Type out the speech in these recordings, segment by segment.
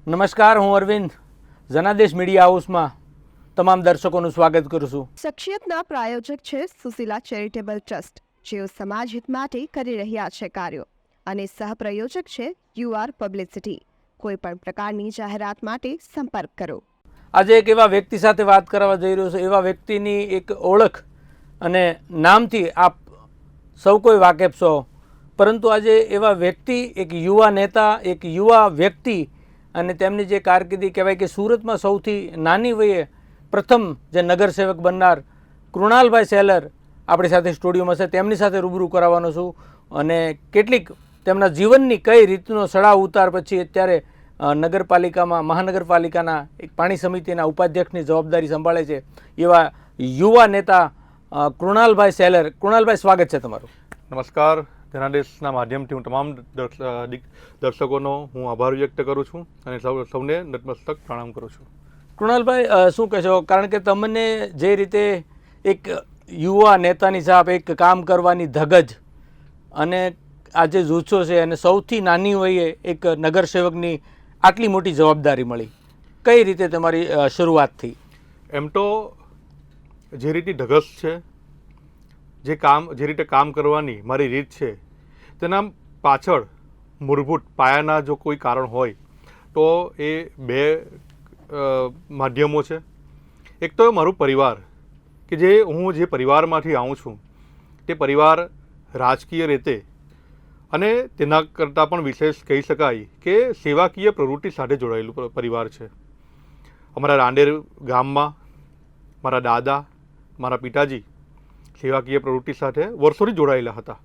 નમસ્કાર, હું અરવિંદ જનાદેશ મીડિયા હાઉસમાં તમામ દર્શકોનું સ્વાગત કરું છું. શખ્સિયતના પ્રાયોજક છે સુશીલા ચેરિટેબલ ટ્રસ્ટ, જેઓ સમાજ હિત માટે કરી રહ્યા છે કાર્યો, અને સહપ્રાયોજક છે યુઆર પબ્લિસિટી. કોઈ પણ પ્રકારની જાહેરાત માટે સંપર્ક કરો. આજે એક એવા વ્યક્તિ સાથે વાત કરવા જઈ રહ્યો છું. એવા વ્યક્તિની એક ઓળખ અને નામથી આપ સૌ કોઈ વાકેફ છો, પરંતુ આજે એવા વ્યક્તિ, એક યુવા નેતા, એક યુવા વ્યક્તિ, અને તેમની જે કારકિર્દી કહેવાય કે સુરતમાં સૌથી નાની વયે પ્રથમ જે નગરસેવક બનનાર કૃણાલભાઈ સેલર આપણી સાથે સ્ટુડિયોમાં છે. તેમની સાથે રૂબરૂ કરાવવાનો છું અને કેટલીક તેમના જીવનની કઈ રીતનો ચડાવ ઉતાર પછી અત્યારે નગરપાલિકામાં, મહાનગરપાલિકાના એક પાણી સમિતિના ઉપાધ્યક્ષની જવાબદારી સંભાળે છે એવા યુવા નેતા કૃણાલભાઈ સેલર. કૃણાલભાઈ, સ્વાગત છે તમારું. નમસ્કાર. જનાદેશના માધ્યમથી હું તમામ દર્શકોનો હું આભાર વ્યક્ત કરું છું અને સૌને નતમસ્તક પ્રણામ કરું છું. કૃણાલભાઈ, શું કહેશો? કારણ કે તમને જે રીતે એક યુવા નેતાની સાહેબ એક કામ કરવાની ધગજ અને આજે જૂથો છે અને સૌથી નાની વયે એક નગરસેવકની આટલી મોટી જવાબદારી મળી, કઈ રીતે તમારી શરૂઆત થઈ? એમ તો જે રીતની ધગશ છે, જે રીતે કામ કરવાની મારી રીત છે, તેના પાછળ મૂળભૂત પાયાના જો કોઈ કારણ હોય તો એ બે માધ્યમો છે. એક તો મારું પરિવાર, કે હું જે પરિવારમાંથી આવું છું તે પરિવાર રાજકીય રીતે અને તેના કરતાં પણ વિશેષ કહી શકાય કે સેવાકીય પ્રવૃત્તિ સાથે જોડાયેલું પરિવાર છે. અમારા રાંદેર ગામમાં મારા દાદા, મારા પિતાજી સેવાકીય પ્રવૃત્તિ સાથે વર્ષોથી જોડાયેલા હતા.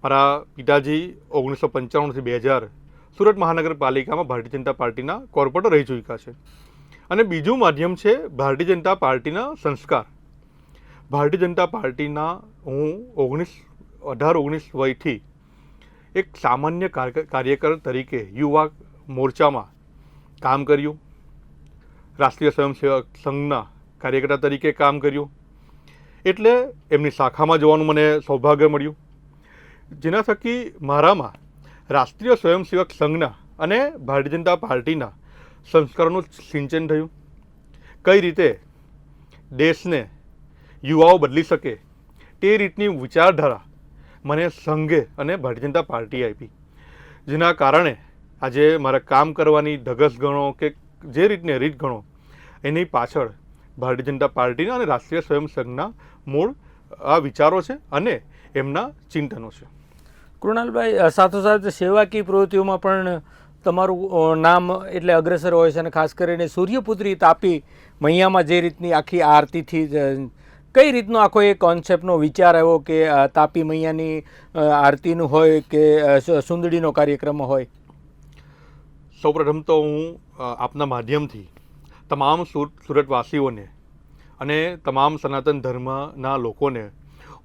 મારા પિતાજી 1995થી 2000 સુરત મહાનગરપાલિકામાં ભારતીય જનતા પાર્ટીના કોર્પોરેટર રહી ચૂક્યા છે. અને બીજું માધ્યમ છે ભારતીય જનતા પાર્ટીના સંસ્કાર. ભારતીય જનતા પાર્ટીના હું 18-19 વયથી એક સામાન્ય કાર્યકર તરીકે યુવા મોરચામાં કામ કર્યું. રાષ્ટ્રીય સ્વયંસેવક સંઘના કાર્યકર્તા તરીકે કામ કર્યું. એટલે એમની શાખામાં જવાનું મને સૌભાગ્ય મળ્યું, જેના થકી મારામાં રાષ્ટ્રીય સ્વયંસેવક સંઘના અને ભારતીય જનતા પાર્ટીના સંસ્કારોનું સિંચન થયું. કઈ રીતે દેશને યુવાઓ બદલી શકે તે રીતની વિચારધારા મને સંઘે અને ભારતીય જનતા પાર્ટીએ આપી, જેના કારણે આજે મારા કામ કરવાની ધગશ ગણો કે જે રીતની રીત ગણો, એની પાછળ ભારતીય જનતા પાર્ટીના અને રાષ્ટ્રીય સ્વયંસેવકના મૂળ આ વિચારો છે અને એમના ચિંતનો છે. કૃણાલભાઈ, સાથોસાથ સેવાકીય પ્રવૃત્તિઓમાં પણ તમારું નામ એટલે અગ્રેસર હોય છે, અને ખાસ કરીને સૂર્યપુત્રી તાપી મૈયામાં જે રીતની આખી આરતીથી કઈ રીતનો આખો એ કોન્સેપ્ટનો વિચાર આવ્યો કે તાપી મૈયાની આરતીનું હોય કે સુંદડીનો કાર્યક્રમ હોય? સૌપ્રથમ તો હું આપના માધ્યમથી તમામ સુરતવાસીઓને અને તમામ સનાતન ધર્મના લોકોને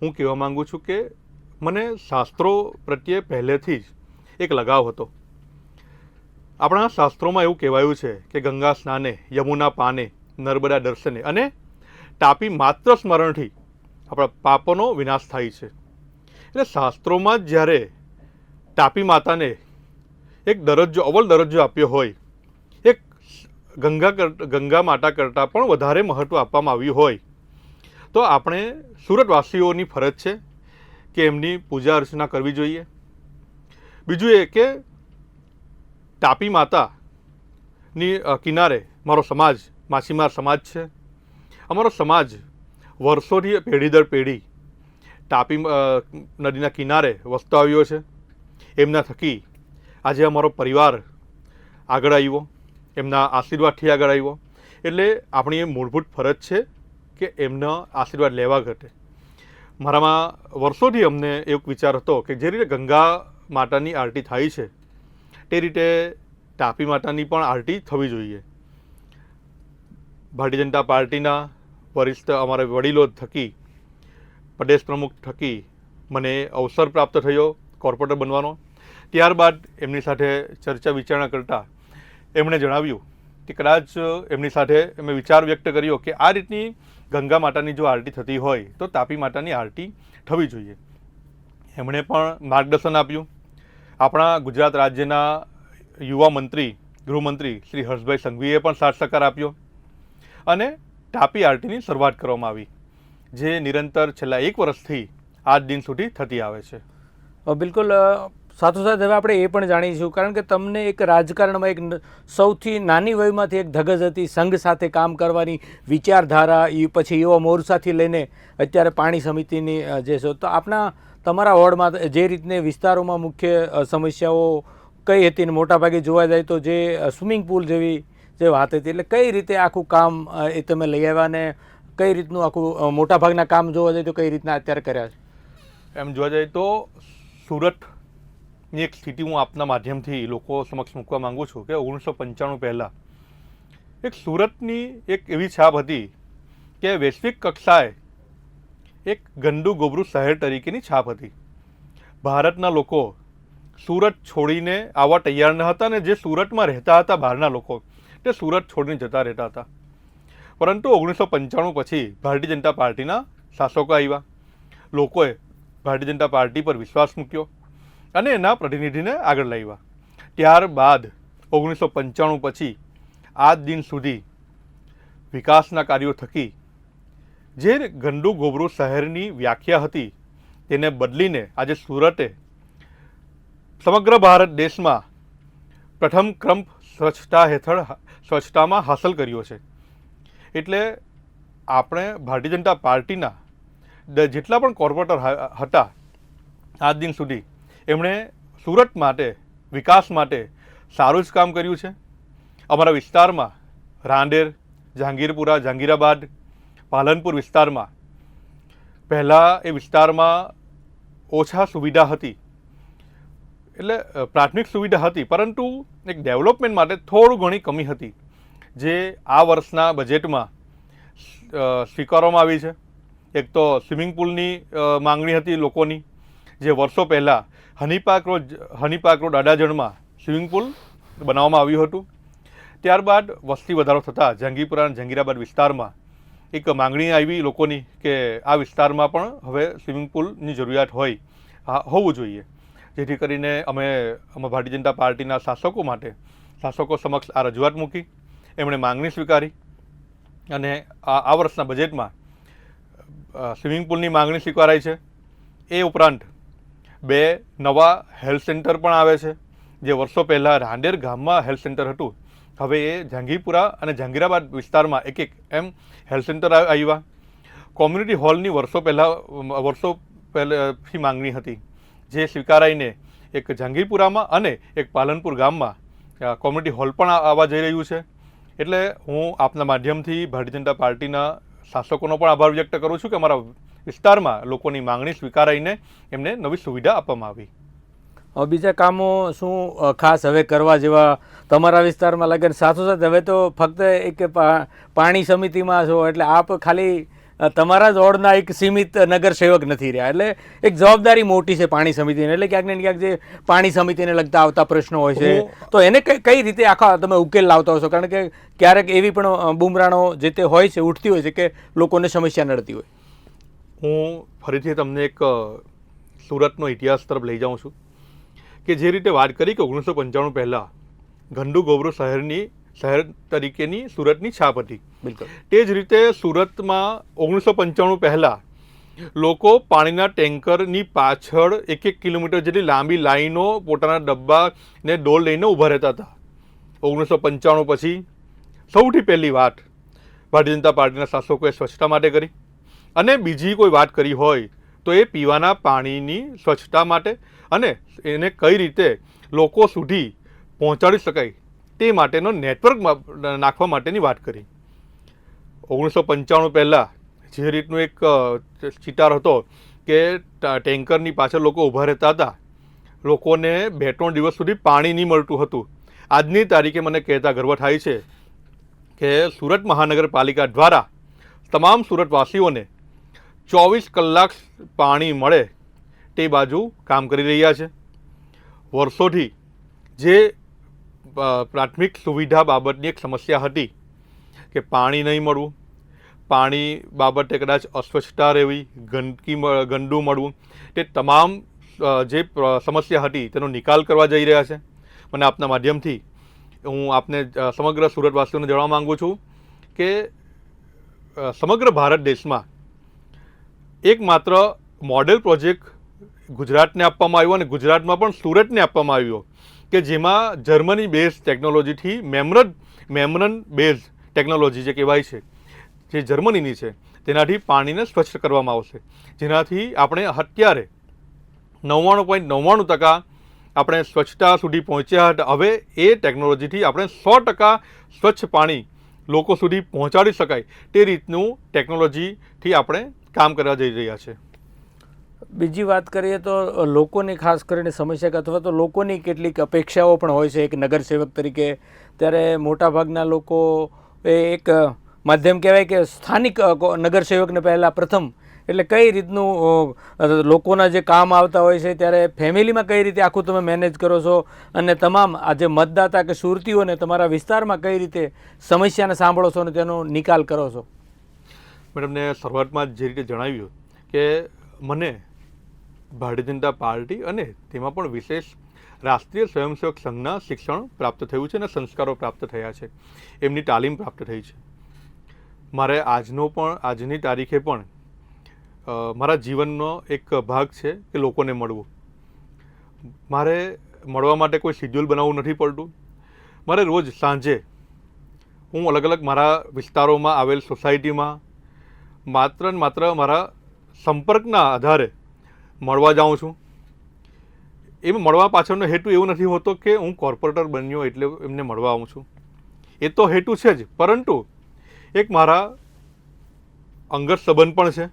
હું કહેવા માગું છું કે મને શાસ્ત્રો પ્રત્યે પહેલેથી જ એક લગાવ હતો. આપણા શાસ્ત્રોમાં એવું કહેવાયું છે કે ગંગા સ્નાને, યમુના પાને, નર્મદા દર્શને અને તાપી માત્ર સ્મરણથી આપણા પાપોનો વિનાશ થાય છે. એટલે શાસ્ત્રોમાં જ જ્યારે તાપી માતાને એક દરજ્જો, અવ્વલ દરજ્જો આપ્યો હોય, એક ગંગા માતા કરતાં પણ વધારે મહત્ત્વ આપવામાં આવ્યું હોય, તો આપણે સુરતવાસીઓની ફરજ છે કે એમની પૂજા અર્ચના કરવી જોઈએ. બીજું એ કે તાપી માતાની કિનારે મારો સમાજ, માછીમાર સમાજ છે. અમારો સમાજ વર્ષોથી પેઢી દર પેઢી તાપી નદીના કિનારે વસતો આવ્યો છે. એમના થકી આજે અમારો પરિવાર આગળ આવ્યો, એમના આશીર્વાદથી આગળ આવ્યો. એટલે આપણી એ મૂળભૂત ફરજ છે કે એમના આશીર્વાદ લેવા ઘટે. મારામાં વર્ષોથી અમને એક વિચાર હતો કે જે રીતે ગંગા માતાની આરતી થાય છે તે રીતે તાપી માતાની પણ આરતી થવી જોઈએ. ભારતીય જનતા પાર્ટીના વરિષ્ઠ અમારા વડીલો થકી, પ્રદેશ પ્રમુખ થકી મને અવસર પ્રાપ્ત થયો કોર્પોરેટર બનવાનો. ત્યારબાદ એમની સાથે ચર્ચા વિચારણા કરતાં એમણે જણાવ્યું કે કદાચ એમની સાથે મેં વિચાર વ્યક્ત કર્યો કે આ રીતની ગંગા માતાની જો આરતી થતી હોય તો તાપી માતાની આરતી થવી જોઈએ. એમણે પણ માર્ગદર્શન આપ્યું. આપણા ગુજરાત રાજ્યના યુવા મંત્રી ગૃહમંત્રી શ્રી હર્ષભાઈ સંઘવીએ પણ સાથ સહકાર આપ્યો અને ટાપી આરટીની શરૂઆત કરવામાં આવી, જે નિરંતર છેલ્લા 1 વર્ષથી આજ દિન સુધી થતી આવે છે. બિલકુલ. સાથોસાથ હવે આપણે એ પણ જાણીશું, કારણ કે તમને એક રાજકારણમાં એક સૌથી નાની વયમાંથી એક ધગજ હતી, સંઘ સાથે કામ કરવાની વિચારધારા, એ પછી યુવા મોરચાથી લઈને અત્યારે પાણી સમિતિની જે છે, તો તમારા વોર્ડમાં જે રીતને વિસ્તારોમાં મુખ્ય સમસ્યાઓ કઈ હતી ને મોટાભાગે જોવા જાય તો જે સ્વિમિંગ પુલ જેવી જે વાત હતી, એટલે કઈ રીતે આખું કામ એ તમે લઈ આવ્યા ને કઈ રીતનું આખું મોટાભાગના કામ જોવા જાય તો કઈ રીતના અત્યારે કર્યા છે? એમ જોવા જાય તો સુરતની એક સ્થિતિ હું આપના માધ્યમથી લોકો સમક્ષ મૂકવા માગું છું કે 1995 પહેલાં એક સુરતની એક એવી છાપ હતી કે વૈશ્વિક કક્ષાએ એક ગંદુ ગોબરું શહેર તરીકેની છાપ હતી. ભારતના લોકો સુરત છોડીને આવવા તૈયાર ન હતા અને જે સુરતમાં રહેતા હતા બહારના લોકો, તે સુરત છોડીને જતા રહેતા હતા. પરંતુ 1995 પછી ભારતીય જનતા પાર્ટીના શાસકો આવ્યા, લોકોએ ભારતીય જનતા પાર્ટી પર વિશ્વાસ મૂક્યો અને એના પ્રતિનિધિને આગળ લાવ્યા. ત્યારબાદ 1995 પછી આજ દિન સુધી વિકાસના કાર્યો થકી જે ગંદુ ગોબરું શહેરની વ્યાખ્યા હતી તેને બદલીને આજે સુરતે સમગ્ર ભારત દેશમાં પ્રથમ ક્રમ સ્વચ્છતા હેઠળ સ્વચ્છતામાં હાંસલ કર્યો છે. એટલે આપણે ભારતીય જનતા પાર્ટીના જેટલા પણ કોર્પોરેટર હતા આજ દિન સુધી એમણે સુરત માટે વિકાસ માટે સારું જ કામ કર્યું છે. અમારા વિસ્તારમાં રાંદેર, જહાંગીરપુરા, જહાંગીરાબાદ, પાલનપુર વિસ્તારમાં પહેલાં એ વિસ્તારમાં ઓછા સુવિધા હતી, એટલે પ્રાથમિક સુવિધા હતી, પરંતુ એક ડેવલપમેન્ટ માટે થોડું ઘણી કમી હતી, જે આ વર્ષના બજેટમાં સ્વીકારવામાં આવી છે. એક તો સ્વિમિંગ પુલની માંગણી હતી લોકોની, જે વર્ષો પહેલાં હનીપાર્ક રોડ અડાજણમાં સ્વિમિંગ પુલ બનાવવામાં આવ્યું હતું. ત્યારબાદ વસ્તી વધારો થતાં જહાંગીરપુરા અને જહાંગીરાબાદ વિસ્તારમાં એક માંગણી આવી લોકોની કે આ વિસ્તારમાં પણ હવે સ્વિમિંગ પુલની જરૂરિયાત હોવું જોઈએ, જેથી કરીને અમે ભારતીય જનતા પાર્ટીના શાસકો સમક્ષ આ રજૂઆત મૂકી, એમણે માંગણી સ્વીકારી અને આ વર્ષના બજેટમાં સ્વિમિંગ પુલની માંગણી સ્વીકારાઈ છે. એ ઉપરાંત 2 નવા હેલ્થ સેન્ટર પણ આવે છે, જે વર્ષો પહેલાં રાંદેર ગામમાં હેલ્થ સેન્ટર હતું, હવે એ જહાંગીરપુરા અને જહાંગીરાબાદ વિસ્તારમાં એક એમ હેલ્થ સેન્ટર આવ્યા. કોમ્યુનિટી હોલની વર્ષો પહેલાંથી માંગણી હતી, જે સ્વીકારાઈને એક જહાંગીરપુરામાં અને એક પાલનપુર ગામમાં કોમ્યુનિટી હોલ પણ આવવા જઈ રહ્યું છે. એટલે હું આપના માધ્યમથી ભારતીય જનતા પાર્ટીના શાસકોનો પણ આભાર વ્યક્ત કરું છું કે અમારા વિસ્તારમાં લોકોની માંગણી સ્વીકારાઈને એમને નવી સુવિધા આપવામાં આવી. બીજા કામો શું ખાસ હવે કરવા જેવા તમારા વિસ્તારમાં લાગે? સાથોસાથ હવે તો ફક્ત એક પાણી સમિતિમાં છો, એટલે આપ ખાલી તમારા જ વોર્ડના એક સીમિત નગર સેવક નથી રહ્યા, એટલે એક જવાબદારી મોટી છે પાણી સમિતિને. એટલે ક્યાંક ને ક્યાંક જે પાણી સમિતિને લગતા આવતા પ્રશ્નો હોય છે તો એને કઈ રીતે આખા તમે ઉકેલ લાવતા હશો? કારણ કે ક્યારેક એવી પણ બુમરાણો જે તે હોય છે, ઉઠતી હોય છે કે લોકોને સમસ્યા નડતી હોય. હું ફરીથી તમને એક સુરતનો ઇતિહાસ તરફ લઈ જાઉં છું કે જે રીતે વાત કરી કે 1995 પહેલાં ગંદુ ગોબરું શહેર તરીકેની સુરતની છાપ હતી. બિલકુલ તે જ રીતે સુરતમાં 1995 પહેલાં લોકો પાણીના ટેન્કરની પાછળ 1 કિલોમીટર જેટલી લાંબી લાઈનો પોતાના ડબ્બા ને ડોલ લઈને ઊભા રહેતા હતા. 1995 પછી સૌથી પહેલી વાત ભારતીય જનતા પાર્ટીના શાસકોએ સ્વચ્છતા માટે કરી, અને બીજી કોઈ વાત કરી હોય તો એ પીવાના પાણીની સ્વચ્છતા માટે અને એને કઈ રીતે લોકો સુધી પહોંચાડી શકાય તે માટેનો નેટવર્ક નાખવા માટેની વાત કરી. 1995 પહેલાં જે રીતનું એક ચિતાર હતો કે ટેન્કરની પાછળ લોકો ઊભા રહેતા હતા, લોકોને 2-3 દિવસ સુધી પાણી નહીં મળતું હતું. આજની તારીખે મને કહેતા ગર્વ થાય છે કે સુરત મહાનગરપાલિકા દ્વારા તમામ સુરતવાસીઓને 24 કલાક પાણી મળે તે બાજુ કામ કરી રહ્યા છે. વર્ષોથી જે પ્રાથમિક સુવિધા બાબતની એક સમસ્યા હતી કે પાણી નહીં મળવું, પાણી બાબતે કદાચ અસ્વચ્છતા રહેવી, ગંદુ મળવું, તે તમામ જે સમસ્યા હતી તેનો નિકાલ કરવા જઈ રહ્યા છે. મને આપના માધ્યમથી હું આપને સમગ્ર સુરતવાસીઓને જણાવવા માગું છું કે સમગ્ર ભારત દેશમાં એકમાત્ર મોડેલ પ્રોજેક્ટ ગુજરાતને આપવામાં આવ્યો અને ગુજરાતમાં પણ સુરતને આપવામાં આવ્યો કે જેમાં જર્મની બેઝ ટેકનોલોજીથી મેમરન બેઝ ટેકનોલોજી જે કહેવાય છે જે જર્મનીની છે તેનાથી પાણીને સ્વચ્છ કરવામાં આવશે, જેનાથી આપણે અત્યારે 99.99% આપણે સ્વચ્છતા સુધી પહોંચ્યા હતા. હવે એ ટેકનોલોજીથી આપણે 100% સ્વચ્છ પાણી લોકો સુધી પહોંચાડી શકાય તે રીતનું ટેકનોલોજીથી આપણે કામ કરવા જઈ રહ્યા છે. બીજી વાત કરીએ તો લોકોની ખાસ કરીને સમસ્યા અથવા તો લોકોની કેટલીક અપેક્ષાઓ પણ હોય છે એક નગરસેવક તરીકે. ત્યારે મોટાભાગના લોકો એક માધ્યમ કહેવાય કે સ્થાનિક નગરસેવકને પહેલાં પ્રથમ એટલે કઈ રીતનું લોકોના જે કામ આવતા હોય છે ત્યારે ફેમિલીમાં કઈ રીતે આખું તમે મેનેજ કરો છો અને તમામ આ જે મતદાતા કે સુરતીઓને તમારા વિસ્તારમાં કઈ રીતે સમસ્યાને સાંભળો છો અને તેનો નિકાલ કરો છો? મેડમને શરૂઆતમાં જે રીતે જણાવ્યું કે મને ભારતીય જનતા પાર્ટી અને તેમાં પણ વિશેષ રાષ્ટ્રીય સ્વયંસેવક સંઘના શિક્ષણ પ્રાપ્ત થયું છે અને સંસ્કારો પ્રાપ્ત થયા છે, એમની તાલીમ પ્રાપ્ત થઈ છે. મારે આજની તારીખે પણ મારા જીવનનો એક ભાગ છે કે લોકોને મળવું. મારે મળવા માટે કોઈ શિડ્યુલ બનાવવું નથી પડતું. મારે રોજ સાંજે હું અલગ અલગ મારા વિસ્તારોમાં આવેલ સોસાયટીમાં માત્ર ને માત્ર મારા સંપર્કના આધારે મળવા જાઉં છું. એમ મળવા પાછળનો હેતુ એવો નથી હોતો કે હું કોર્પોરેટર બન્યો એટલે એમને મળવા આવું છું, એ તો હેતુ છે જ, પરંતુ એક મારા અંગત સંબંધ પણ છે,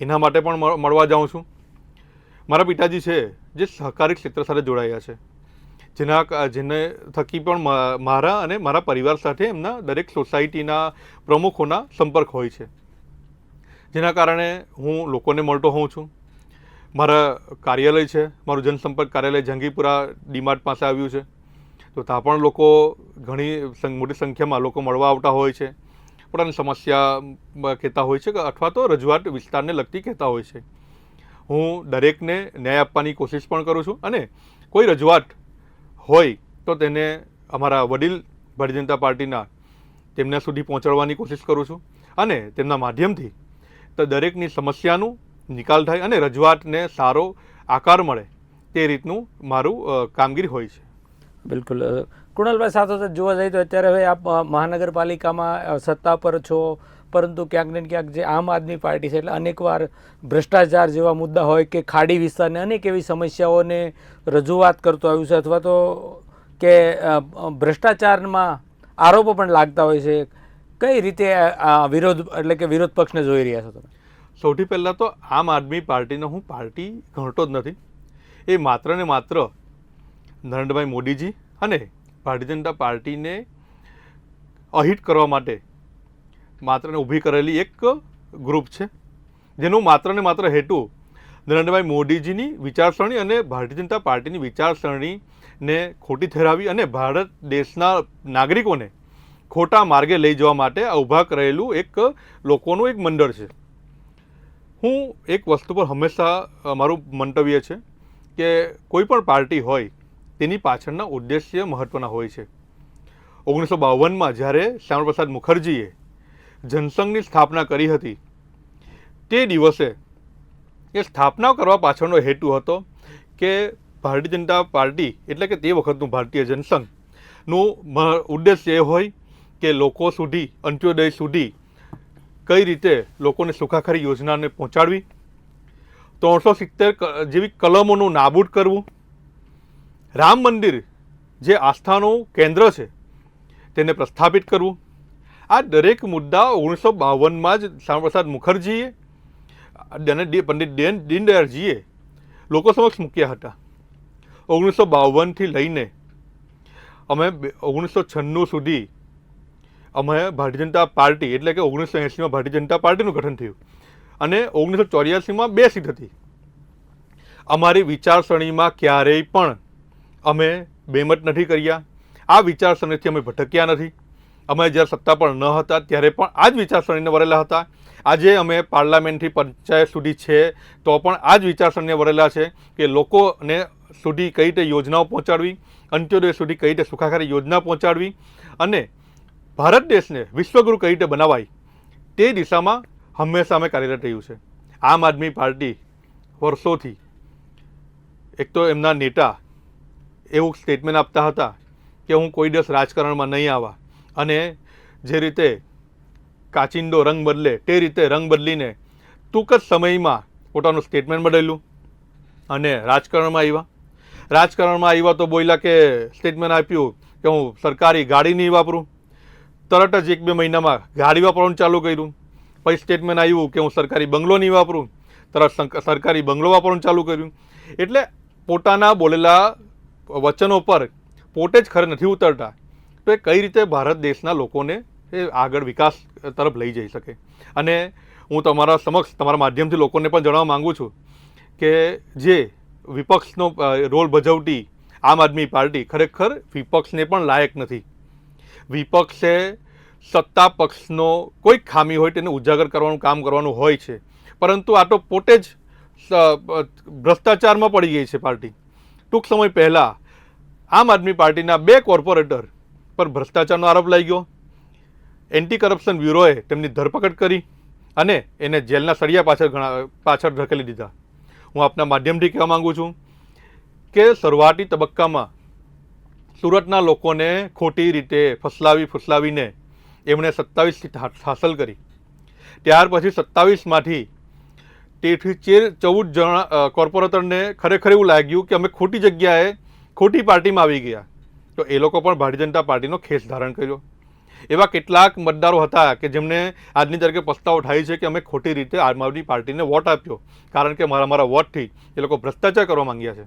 એના માટે પણ મળવા જાઉં છું. મારા પિતાજી છે જે સહકારી ક્ષેત્ર સાથે જોડાયા છે, જેને થકી પણ મારા અને મારા પરિવાર સાથે એમના દરેક સોસાયટીના પ્રમુખોના સંપર્ક હોય છે, જેના કારણે હું લોકોને મળતો હોઉં છું. મારા કાર્યાલય છે, મારું જનસંપર્ક કાર્યાલય જંગીપુરા ડીમાર્ટ પાસે આવ્યું છે, તો ત્યાં પણ લોકો ઘણી મોટી સંખ્યામાં લોકો મળવા આવતા હોય છે, પોતાની સમસ્યા કહેતા હોય છે અથવા તો રજૂઆત વિસ્તારને લગતી કહેતા હોય છે. હું દરેકને ન્યાય આપવાની કોશિશ પણ કરું છું અને કોઈ રજૂઆત હોય તો તેને અમારા વડીલ ભારતીય જનતા પાર્ટીના તેમના સુધી પહોંચાડવાની કોશિશ કરું છું અને તેમના માધ્યમથી તો દરેકની સમસ્યાનું નિકાલ થાય અને રજૂઆતને સારો આકાર મળે તે રીતનું મારું કામગીરી હોય છે. બિલકુલ. કૃણાલભાઈ, સાથે જોવા જઈએ તો અત્યારે હવે આપ મહાનગરપાલિકામાં સત્તા પર છો, પરંતુ ક્યાંક ને ક્યાંક જે આમ આદમી પાર્ટી છે એટલે અનેકવાર ભ્રષ્ટાચાર જેવા મુદ્દા હોય કે ખાડી વિસ્તારને અનેક એવી સમસ્યાઓને રજૂઆત કરતો આવ્યું છે અથવા તો કે ભ્રષ્ટાચારમાં આરોપો પણ લાગતા હોય છે. કઈ રીતે આ વિરોધ એટલે કે વિરોધ પક્ષને જોઈ રહ્યા છો તમે? સૌથી પહેલાં તો આમ આદમી પાર્ટીનો હું પાર્ટી ગણતો જ નથી. એ માત્ર ને માત્ર નરેન્દ્રભાઈ મોદીજી અને ભારતીય જનતા પાર્ટીને અહિત કરવા માટે માત્ર ને ઊભી કરેલી એક ગ્રુપ છે, જેનો માત્ર ને માત્ર હેતુ નરેન્દ્રભાઈ મોદીજીની વિચારસરણી અને ભારતીય જનતા પાર્ટીની વિચારસરણીને ખોટી ઠેરાવી અને ભારત દેશના નાગરિકોને ખોટા માર્ગે લઈ જવા માટે આ ઊભા કરેલું એક લોકોનું એક મંડળ છે. હું એક વસ્તુ પર હંમેશા મારું મંતવ્ય છે કે કોઈ પણ પાર્ટી હોય તેની પાછળના ઉદ્દેશ્ય મહત્ત્વના હોય છે. 1952માં જ્યારે શ્યામાપ્રસાદ મુખર્જીએ જનસંઘની સ્થાપના કરી હતી, તે દિવસે એ સ્થાપના કરવા પાછળનો હેતુ હતો કે ભારતીય જનતા પાર્ટી એટલે કે તે વખતનું ભારતીય જનસંઘનું ઉદ્દેશ્ય એ હોય કે લોકો સુધી, અંત્યોદય સુધી કઈ રીતે લોકોને સુખાકારી યોજનાને પહોંચાડવી, 370 જેવી કલમોનું નાબૂદ કરવું, રામ મંદિર જે આસ્થાનું કેન્દ્ર છે તેને પ્રસ્થાપિત કરવું. આ દરેક મુદ્દા 1952માં જ શ્યામાપ્રસાદ મુખર્જીએ અને પંડિત દીનદયાળજીએ લોકો સમક્ષ મૂક્યા હતા. 1952થી લઈને અમે 1996 સુધી અમે ભારતીય જનતા પાર્ટી એટલે કે 1980માં ભારતીય જનતા પાર્ટીનું ગઠન થયું અને 1984માં 2 સીટ હતી. અમારી વિચારસરણીમાં ક્યારેય પણ અમે બેમત નથી કર્યા. આ વિચારસરણીથી અમે ભટક્યા નથી. અમે જ્યારે સત્તા પર ન હતા ત્યારે પણ આ જ વિચારસરણીને વરેલા હતા. આજે અમે પાર્લામેન્ટથી પંચાયત સુધી છે તો પણ આ જ વિચારસરણીને વરેલા છે કે લોકોને સુધી કઈ રીતે યોજનાઓ પહોંચાડવી, અંત્યોદય સુધી કઈ રીતે સુખાકારી યોજના પહોંચાડવી અને ભારત દેશને વિશ્વગુરુ કઈ રીતે બનાવાય તે દિશામાં હંમેશા અમે કાર્યરત રહ્યું છે. આમ આદમી પાર્ટી વર્ષોથી એક તો એમના નેતા એવું સ્ટેટમેન્ટ આપતા હતા કે હું કોઈ દિવસ રાજકારણમાં નહીં આવવા, અને જે રીતે કાચિંડો રંગ બદલે તે રીતે રંગ બદલીને ટૂંક જ સમયમાં પોતાનું સ્ટેટમેન્ટ બદલ્યું અને રાજકારણમાં આવ્યા તો બોલ્યા કે સ્ટેટમેન્ટ આપ્યું કે હું સરકારી ગાડી નહીં વાપરું. તરત જ 1-2 મહિનામાં ગાડી વાપરવાનું ચાલુ કર્યું. પછી સ્ટેટમેન્ટ આવ્યું કે હું સરકારી બંગલો નહીં વાપરું, તરત સરકારી બંગલો વાપરવાનું ચાલુ કર્યું. એટલે પોતાના બોલેલા વચનો પર પોતે જ ખરે નથી ઉતરતા. તો એ કઈ રીતે ભારત દેશના લોકોને એ આગળ વિકાસ તરફ લઈ જઈ શકે. અને હું તમારા સમક્ષ તમારા માધ્યમથી લોકોને પણ જણાવવા માગું છું કે જે વિપક્ષનો રોલ ભજવતી આમ આદમી પાર્ટી ખરેખર વિપક્ષને પણ લાયક નથી. વિપક્ષે સત્તા પક્ષનો કોઈ ખામી હોય તેને ઉજાગર કરવાનું કામ કરવાનું હોય છે, પરંતુ આ તો પોતે જ ભ્રષ્ટાચારમાં પડી ગઈ છે પાર્ટી. ટૂંક સમય પહેલાં આમ આદમી પાર્ટીના 2 કોર્પોરેટર પર ભ્રષ્ટાચારનો આરોપ લાગ્યો. એન્ટી કરપ્શન બ્યુરોએ તેમની ધરપકડ કરી અને એને જેલના સળિયા પાછળ ધકેલી દીધા. હું આપના માધ્યમથી કહેવા માગું છું કે શરૂઆતી તબક્કામાં સુરતના લોકોને ખોટી રીતે ફસલાવીને એમણે 27 સીટ હાંસલ કરી. ત્યાર પછી 27માંથી 14 જણા કોર્પોરેટરને ખરેખર એવું લાગ્યું કે અમે ખોટી જગ્યાએ ખોટી પાર્ટીમાં આવી ગયા, તો એ લોકો પણ ભારતીય જનતા પાર્ટીનો ખેસ ધારણ કર્યો. એવા કેટલાક મતદારો હતા કે જેમને આજની તારીખે પસ્તાવો થાય છે કે અમે ખોટી રીતે આમ આદમી પાર્ટીને વોટ આપ્યો, કારણ કે મારા વોટથી એ લોકો ભ્રષ્ટાચાર કરવા માંગ્યા છે.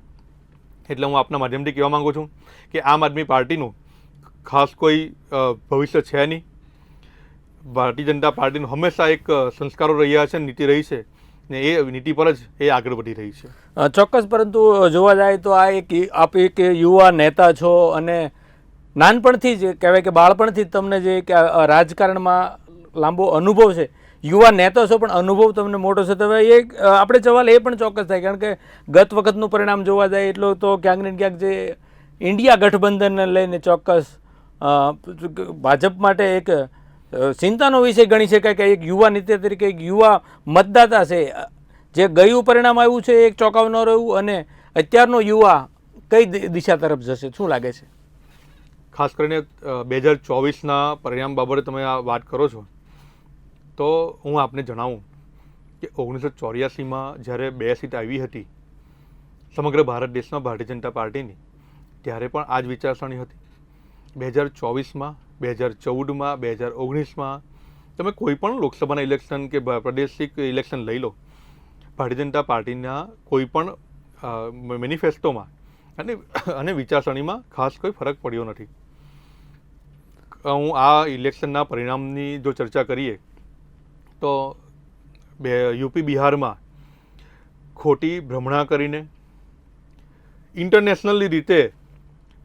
એટલે હું આપના માધ્યમથી કહેવા માગું છું કે આમ આદમી પાર્ટીનું ખાસ કોઈ ભવિષ્ય છે નહીં. ભારતીય જનતા પાર્ટીનું હંમેશા એક સંસ્કારો રહ્યા છે, નીતિ રહી છે, ને એ નીતિ પર જ એ આગળ વધી રહી છે. ચોક્કસ. પરંતુ જોવા જાય તો આપ એક યુવા નેતા છો અને નાનપણથી જ કહેવાય કે બાળપણથી જ તમને જે કે રાજકારણમાં લાંબો અનુભવ છે, યુવા નેતા છો પણ અનુભવ તમને મોટો છે. તો એ આપણે સવાલ એ પણ ચોક્કસ થાય, કારણ કે ગત વખતનું પરિણામ જોવા જાય એટલો તો ક્યાંક ને ક્યાંક જે ઇન્ડિયા ગઠબંધનને લઈને ચોક્કસ ભાજપ માટે એક ચિંતાનો વિષય ગણી શકાય કે એક યુવા નેતા તરીકે એક યુવા મતદાતા છે, જે ગયું પરિણામ આવ્યું છે એક ચોંકાવનારું રહ્યું, અને અત્યારનો યુવા કઈ દિશા તરફ જશે, શું લાગે છે? ખાસ કરીને 2024ના પરિણામ બાબતે તમે આ વાત કરો છો તો હું આપને જણાવું કે 1984માં જ્યારે 2 સીટ આવી હતી સમગ્ર ભારત દેશમાં ભારતીય જનતા પાર્ટીની, ત્યારે પણ આ જ વિચારસરણી હતી. 2024માં, 2014માં, 2019માં તમે કોઈ પણ લોકસભાના ઇલેક્શન કે પ્રાદેશિક ઇલેક્શન લઈ લો, ભારતીય જનતા પાર્ટીના કોઈ પણ મેનિફેસ્ટોમાં અને વિચારસરણીમાં ખાસ કોઈ ફરક પડ્યો નથી. હું આ ઇલેક્શનના પરિણામની જો ચર્ચા કરીએ તો યુપી બિહારમાં ખોટી ભ્રમણા કરીને ઇન્ટરનેશનલી રીતે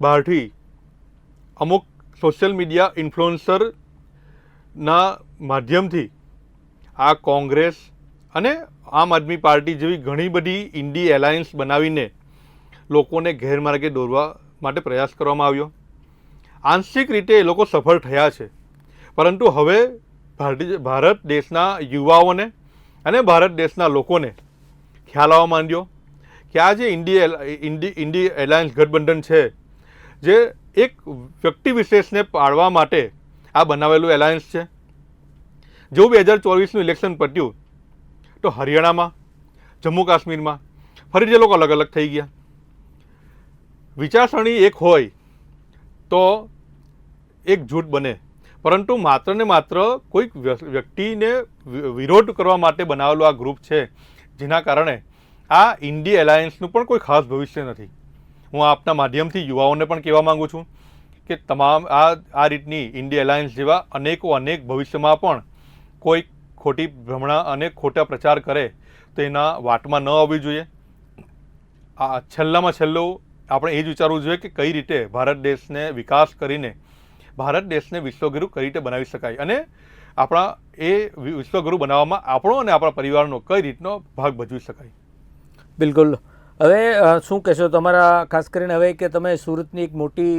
બહારથી અમુક સોશિયલ મીડિયા ઇન્ફ્લુએન્સરના માધ્યમથી આ કોંગ્રેસ અને આમ આદમી પાર્ટી જેવી ઘણી બધી ઇન્ડી એલાયન્સ બનાવીને લોકોને ગેરમાર્ગે દોરવા માટે પ્રયાસ કરવામાં આવ્યો. આંશિક રીતે એ લોકો સફળ થયા છે, પરંતુ હવે ભારત દેશના યુવાઓને અને ભારત દેશના લોકોને ખ્યાલ આવવા માંડ્યો કે આ જે ઇન્ડી એલાયન્સ ગઠબંધન છે, જે એક વ્યક્તિ વિશેષને પાડવા માટે આ બનાવેલું એલાયન્સ છે. જેવું 2024નું ઇલેક્શન પત્યું તો હરિયાણામાં, જમ્મુ કાશ્મીરમાં ફરી જે લોકો અલગ અલગ થઈ ગયા. વિચારસરણી એક હોય તો એક જૂથ બને, પરંતુ માત્ર ને માત્ર કોઈક વ્યક્તિને વિરોધ કરવા માટે બનાવેલું આ ગ્રુપ છે, જેના કારણે આ ઇન્ડી એલાયન્સનું પણ કોઈ ખાસ ભવિષ્ય નથી. હું આપના માધ્યમથી યુવાઓને પણ કહેવા માગું છું કે તમામ આ રીતની ઇન્ડી એલાયન્સ જેવા અનેક ભવિષ્યમાં પણ કોઈ ખોટી ભ્રમણા અને ખોટા પ્રચાર કરે તો એના વાટમાં ન આવવી જોઈએ. આ છેલ્લામાં છેલ્લું આપણે એ જ વિચારવું જોઈએ કે કઈ રીતે ભારત દેશને વિકાસ કરીને ભારત દેશને વિશ્વગુરુ કઈ રીતે બનાવી શકાય, અને આપણા એ વિશ્વગુરુ બનાવવામાં આપણો અને આપણા પરિવારનો કઈ રીતનો ભાગ ભજવી શકાય. બિલકુલ. હવે શું કહેશો તમારા ખાસ કરીને હવે કે તમે સુરતની એક મોટી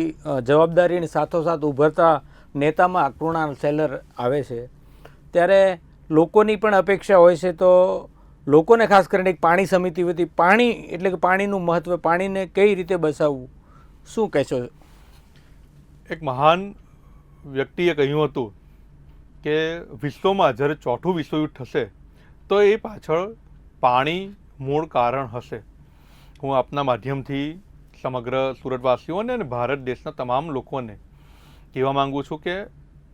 જવાબદારીની સાથોસાથ ઉભરતા નેતામાં કૃણાલ સેલર આવે છે, ત્યારે લોકોની પણ અપેક્ષા હોય છે, તો લોકોને ખાસ કરીને એક પાણી સમિતિ વતી પાણી એટલે કે પાણીનું મહત્ત્વ, પાણીને કઈ રીતે બચાવવું, શું કહેશો? એક મહાન વ્યક્તિએ કહ્યું હતું કે વિશ્વમાં જ્યારે ચોથું વિશ્વયુદ્ધ થશે તો એ પાછળ પાણી મૂળ કારણ હશે. હું આપના માધ્યમથી સમગ્ર સુરતવાસીઓને અને ભારત દેશના તમામ લોકોને કહેવા માગું છું કે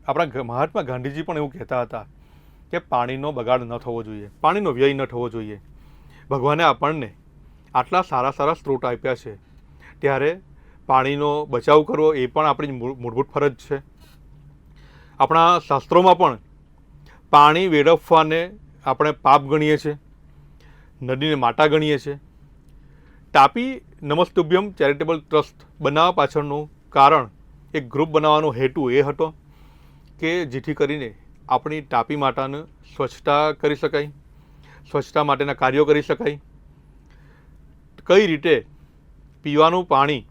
આપણા મહાત્મા ગાંધીજી પણ એવું કહેતા હતા કે પાણીનો બગાડ ન થવો જોઈએ, પાણીનો વ્યય ન થવો જોઈએ. ભગવાને આપણને આટલા સારા સારા સ્ત્રોત આપ્યા છે, ત્યારે પાણીનો બચાવ કરવો એ પણ આપણી મૂળભૂત ફરજ છે. આપણા શાસ્ત્રોમાં પણ પાણી વેડફવાને આપણે પાપ ગણીએ છીએ, નદીને માતા ગણીએ છીએ. તાપી નમસ્તુભ્યમ ચેરિટેબલ ટ્રસ્ટ બનાવવા પાછળનું કારણ, એક ગ્રુપ બનાવવાનો હેતુ એ હતો કે જેથી કરીને આપણી તાપી માતાને સ્વચ્છતા કરી શકાય, સ્વચ્છતા માટેના કાર્યો કરી શકાય. કઈ રીતે પીવાનું પાણી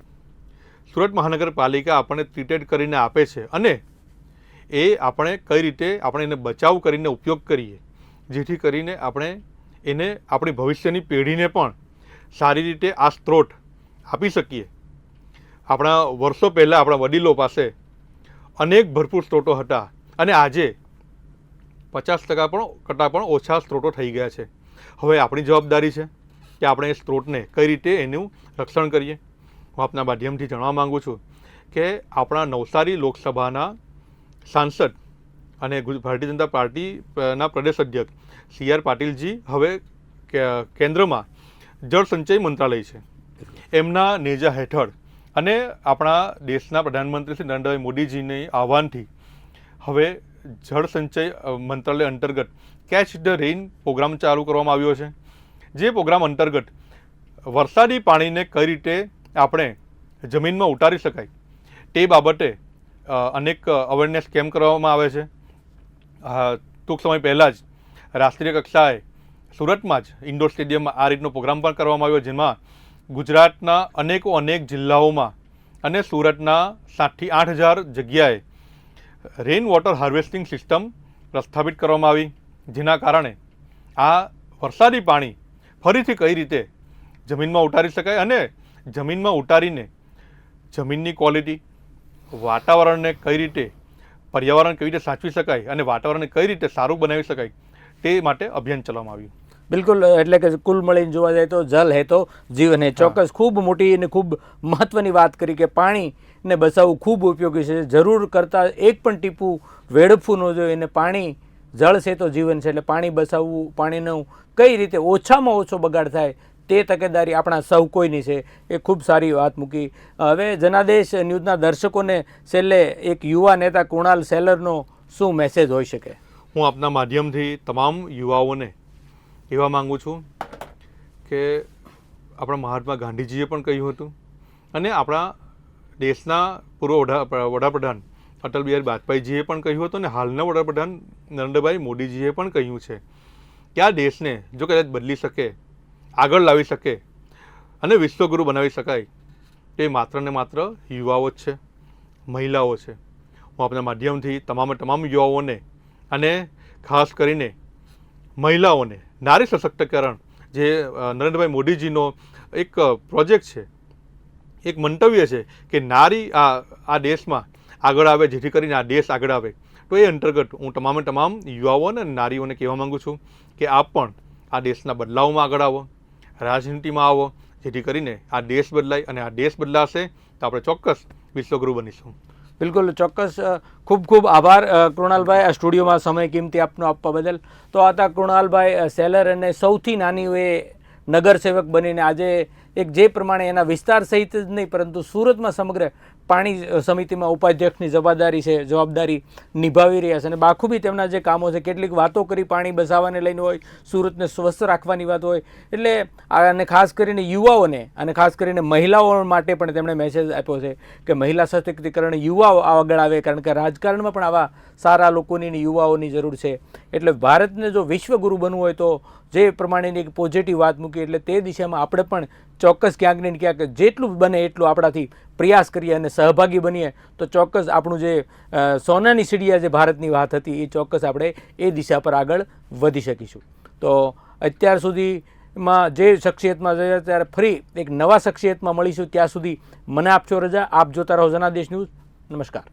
સુરત મહાનગરપાલિકા આપણને ટ્રીટેડ કરીને આપે છે અને એ આપણે કઈ રીતે આપણે એને બચાવ કરીને ઉપયોગ કરીએ, જેથી કરીને આપણે એને આપણી ભવિષ્યની પેઢીને પણ સારી રીતે આ સ્ત્રોત આપી શકીએ. આપણા વર્ષો પહેલાં આપણા વડીલો પાસે અનેક ભરપૂર સ્ત્રોતો હતા અને આજે 50% કરતાં પણ ઓછા સ્ત્રોતો થઈ ગયા છે. હવે આપણી જવાબદારી છે કે આપણે એ સ્ત્રોતને કઈ રીતે એનું રક્ષણ કરીએ. હું આપના માધ્યમથી જણાવવા માગું છું કે આપણા નવસારી લોકસભાના સાંસદ અને ભારતીય જનતા પાર્ટીના પ્રદેશ અધ્યક્ષ CR પાટીલજી હવે કેન્દ્રમાં જળ સંચય મંત્રાલય છે, એમના નેજા હેઠળ અને આપણા દેશના પ્રધાનમંત્રી શ્રી નરેન્દ્રભાઈ મોદીજીની આહવાનથી હવે જળ સંચય મંત્રાલય અંતર્ગત કેચ ધ રેઇન પ્રોગ્રામ ચાલુ કરવામાં આવ્યો છે. જે પ્રોગ્રામ અંતર્ગત વરસાદી પાણીને કઈ રીતે આપણે જમીનમાં ઉતારી શકાય તે બાબતે અનેક અવેરનેસ કેમ્પ કરવામાં આવે છે. ટૂંક સમય પહેલાં જ રાષ્ટ્રીય કક્ષાએ સુરતમાં જ ઇન્ડોર સ્ટેડિયમમાં આ રીતનો પ્રોગ્રામ પણ કરવામાં આવ્યો, જેમાં ગુજરાતના અનેક જિલ્લાઓમાં અને સુરતના 7,000 થી 8,000 જગ્યાએ રેઇન વોટર હાર્વેસ્ટિંગ સિસ્ટમ પ્રસ્થાપિત કરવામાં આવી, જેના કારણે આ વરસાદી પાણી ફરીથી કઈ રીતે જમીનમાં ઉતારી શકાય અને જમીનમાં ઉતારીને જમીનની ક્વોલિટી, વાતાવરણને કઈ રીતે, પર્યાવરણ કઈ રીતે સાચવી શકાય અને વાતાવરણને કઈ રીતે સારું બનાવી શકાય તે માટે અભિયાન ચલાવવામાં આવ્યું. બિલકુલ, એટલે કે કુલ મળીને જોવા જાય તો જલ હે તો જીવન હે. ચોક્કસ ખૂબ મોટી અને ખૂબ મહત્વની વાત કરી કે પાણીને બચાવવું ખૂબ ઉપયોગી છે. જરૂર કરતાં એક પણ ટીપું વેડફવું ન જોઈએ અને પાણી જળ છે તો જીવન છે, એટલે પાણી બચાવવું, પાણીનું કઈ રીતે ઓછામાં ઓછો બગાડ થાય તે તકેદારી આપણા સૌ કોઈની છે, એ ખૂબ સારી વાત મૂકી. હવે જનાદેશ ન્યૂઝના દર્શકોને છેલ્લે એક યુવા નેતા કૃણાલ સેલરનો શું મેસેજ હોઈ શકે? હું આપના માધ્યમથી તમામ યુવાઓને કહેવા માગું છું કે આપણા મહાત્મા ગાંધીજીએ પણ કહ્યું હતું અને આપણા દેશના પૂર્વ વડાપ્રધાન અટલ બિહારી વાજપેયીજીએ પણ કહ્યું હતું અને હાલના વડાપ્રધાન નરેન્દ્રભાઈ મોદીજીએ પણ કહ્યું છે કે આ દેશને જો કદાચ બદલી શકે, આગળ લાવી શકે અને વિશ્વગુરુ બનાવી શકાય તે માત્ર ને માત્ર યુવાઓ જ છે, મહિલાઓ છે. હું આપણા માધ્યમથી તમામ યુવાઓને અને ખાસ કરીને મહિલાઓને નારી સશક્તિકરણ, જે નરેન્દ્રભાઈ મોદીજીનો એક પ્રોજેક્ટ છે, એક મંતવ્ય છે કે નારી આ દેશમાં આગળ આવે, જેથી કરીને આ દેશ આગળ આવે, તો એ અંતર્ગત હું તમામ યુવાઓને અને નારીઓને કહેવા માગું છું કે આપ પણ આ દેશના બદલાવમાં આગળ આવો, રાજનીતિમાં આવો, જેથી કરીને આ દેશ બદલાય અને આ દેશ બદલાશે તો આપણે ચોક્કસ વિશ્વગુરુ બનીશું. બિલકુલ, ચોક્કસ. ખૂબ ખૂબ આભાર કૃણાલભાઈ, આ સ્ટુડિયોમાં સમય કિંમતી આપનો આપવા બદલ. તો આ હતા કૃણાલભાઈ સેલર, અને સૌથી નાની એ નગરસેવક બનીને આજે એક જે પ્રમાણે એના વિસ્તાર સહિત જ નહીં પરંતુ સુરતમાં સમગ્ર પાણી સમિતિમાં ઉપાધ્યક્ષની જવાબદારી નિભાવી રહ્યા છે અને બાખૂબી તેમના જે કામો છે, કેટલીક વાતો કરી પાણી બચાવવાને લઈને હોય, સુરતને સ્વસ્થ રાખવાની વાત હોય, એટલે અને ખાસ કરીને યુવાઓને અને ખાસ કરીને મહિલાઓ માટે પણ તેમણે મેસેજ આપ્યો છે કે મહિલા સશક્તિકરણ, યુવાઓ આગળ આવે, કારણ કે રાજકારણમાં પણ આવા સારા લોકોની યુવાઓની જરૂર છે. એટલે ભારતને જો વિશ્વગુરુ બનવું હોય તો જે પ્રમાણેની એક પોઝિટિવ વાત મૂકી, એટલે તે દિશામાં આપણે પણ ચોક્કસ ક્યાંક ને ક્યાંક જેટલું બને એટલું આપણાથી પ્રયાસ કરીએ અને સહભાગી બનીએ તો ચોક્કસ આપણું જે સોનાની સીડિયા જે ભારતની વાત હતી એ ચોક્કસ આપણે એ દિશા પર આગળ વધી શકીશું. તો અત્યાર સુધીમાં જે શખ્સિયતમાં જઈએ ત્યારે ફરી એક નવા શખ્સિયતમાં મળીશું. ત્યાં સુધી મને આપશો રજા. આપ જોતા રહો જનાદેશ ન્યૂઝ. નમસ્કાર.